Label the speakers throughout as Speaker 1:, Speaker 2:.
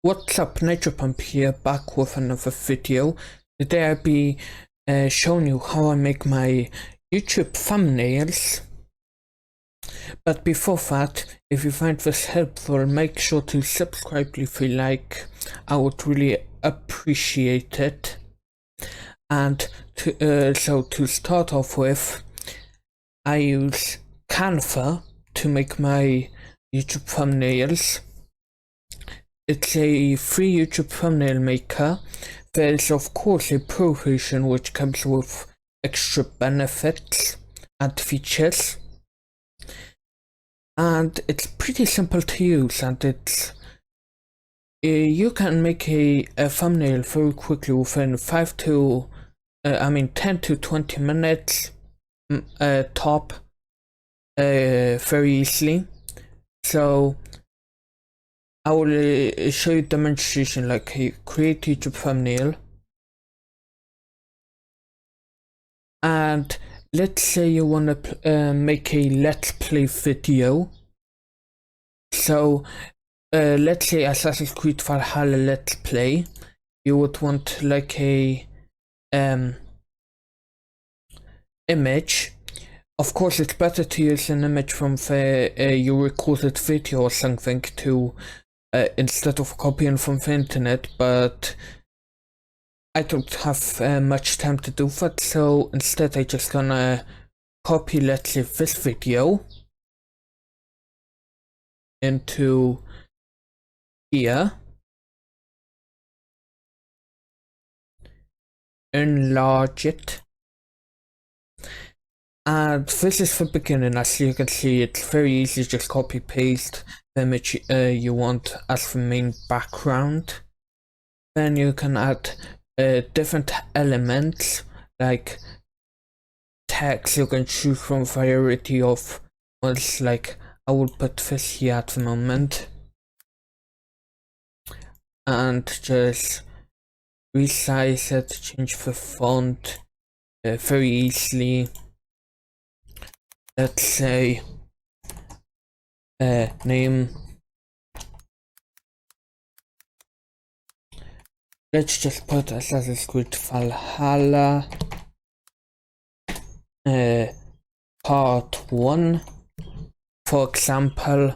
Speaker 1: What's up, Nature Pump here, back with another video. Today I'll be showing you how I make my YouTube thumbnails. But before that, if you find this helpful, make sure to subscribe if you like. I would really appreciate it. And so to start off with, I use Canva to make my YouTube thumbnails. It's a free YouTube thumbnail maker. There's of course a pro version which comes with extra benefits and features. And it's pretty simple to use, and it's you can make a thumbnail very quickly within 10 to 20 minutes top, very easily. So I will show you demonstration, like a create YouTube thumbnail, and let's say you want to make a let's play video. So let's say Assassin's Creed Valhalla let's play. You would want like a image. Of course, it's better to use an image from your recorded video or something to instead of copying from the internet, but I don't have much time to do that, so instead I just gonna copy, let's say, this video into here, enlarge it, and this is the beginning. As you can see, it's very easy, just copy paste the image you want as the main background. Then you can add different elements like text. You can choose from variety of ones, like I will put this here at the moment, and just resize it, change the font very easily. Let's say name, let's just put Assassin's Creed Valhalla part 1, for example.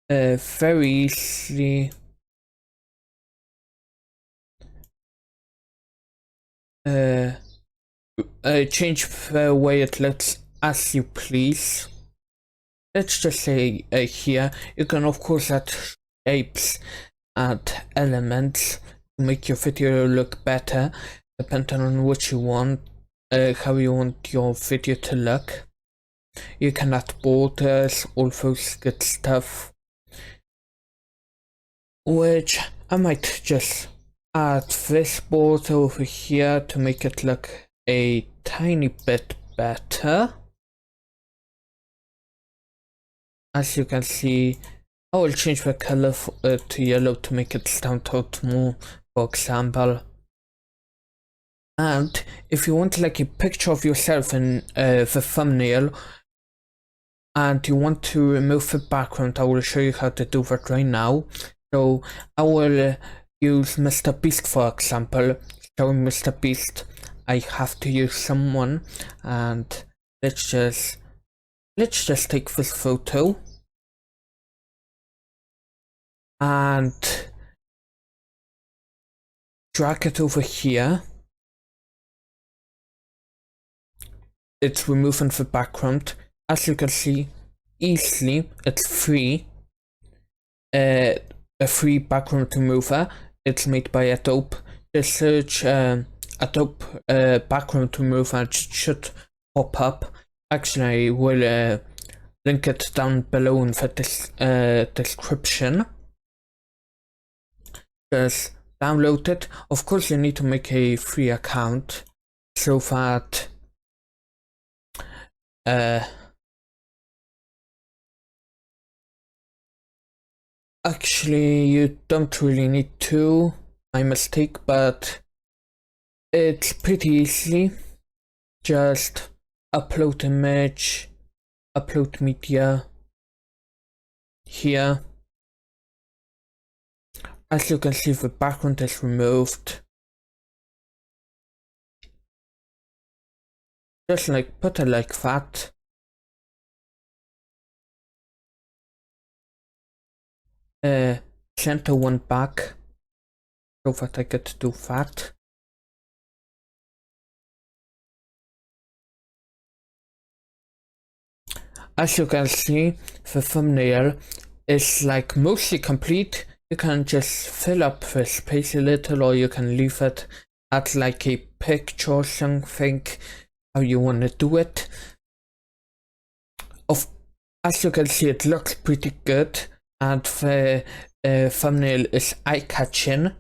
Speaker 1: Very easily change the way it looks as you please. Let's just say here you can of course add shapes and elements to make your video look better, depending on what you want, how you want your video to look. You can add borders, all those good stuff, which I might just add this border over here to make it look a tiny bit better. As you can see, I will change the color to yellow to make it stand out more, for example. And if you want like a picture of yourself in the thumbnail and you want to remove the background, I will show you how to do that right now. So I will use Mr. Beast, for example. Showing Mr. Beast, I have to use someone, and let's just take this photo and drag it over here. It's removing the background. As you can see, easily, it's free. A free background remover. It's made by Adobe. Just search Adobe background remover and it should pop up. Actually, I will link it down below in the description. Just download it. Of course, you need to make a free account so that actually you don't really need to, my mistake, but it's pretty easy. Just upload image, upload media, here. As you can see, the background is removed. Just like put it like that. Center one back so that I get to do that. As you can see, the thumbnail is like mostly complete. You can just fill up the space a little, or you can leave it at like a picture or something, how you want to do it. As you can see, it looks pretty good, and the thumbnail is eye-catching.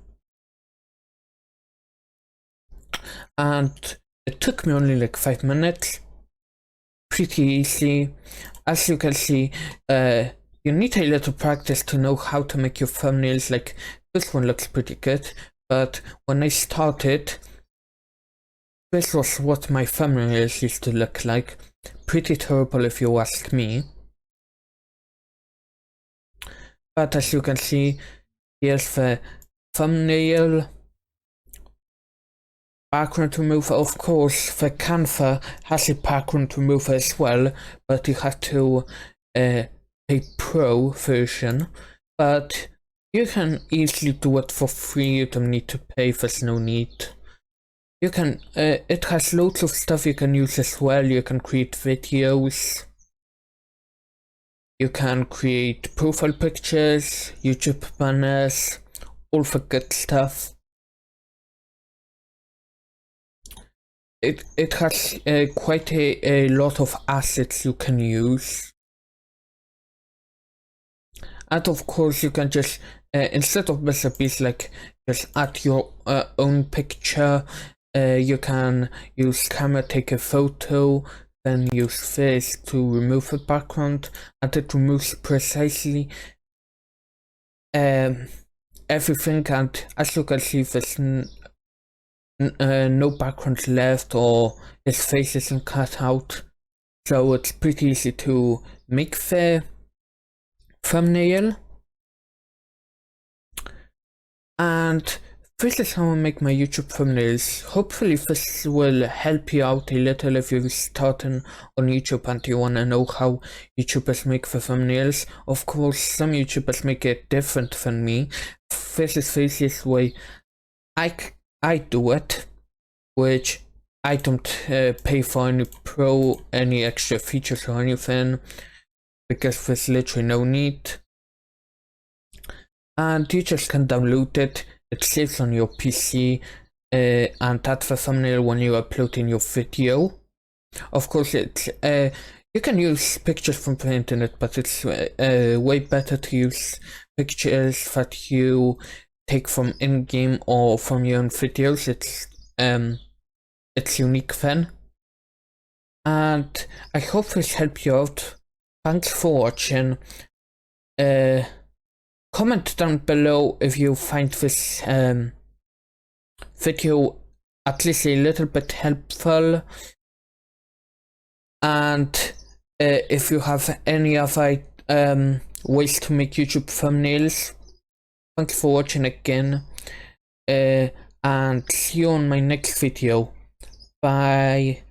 Speaker 1: And it took me only like 5 minutes. Pretty easy. As you can see, you need a little practice to know how to make your thumbnails. Like this one looks pretty good, but when I started, this was what my thumbnails used to look like. Pretty terrible if you ask me. But as you can see, here's the thumbnail. Background remover, of course, the Canva has a background remover as well, but you have to pay pro version. But you can easily do it for free, you don't need to pay, there's no need. You can, it has loads of stuff you can use as well. You can create videos. You can create profile pictures, YouTube banners, all the good stuff. It has quite a lot of assets you can use. And of course you can just, instead of recipes, like just add your own picture. You can use camera, take a photo, then use this to remove the background, and it removes precisely everything. And as you can see, there's no background left, or his face isn't cut out, so it's pretty easy to make the thumbnail. And this is how I make my YouTube thumbnails. Hopefully this will help you out a little if you're starting on YouTube and you wanna know how YouTubers make the thumbnails. Of course, some YouTubers make it different than me. This is the easiest way I do it, which I don't pay for any extra features or anything, because there's literally no need. And you just can download it. It saves on your PC, and that's the thumbnail when you upload in your video. Of course, it's you can use pictures from the internet, but it's way better to use pictures that you take from in-game or from your own videos. It's unique then. And I hope this helped you out. Thanks for watching. Comment down below if you find this video at least a little bit helpful, and if you have any other ways to make YouTube thumbnails. Thanks for watching again, and see you on my next video. Bye.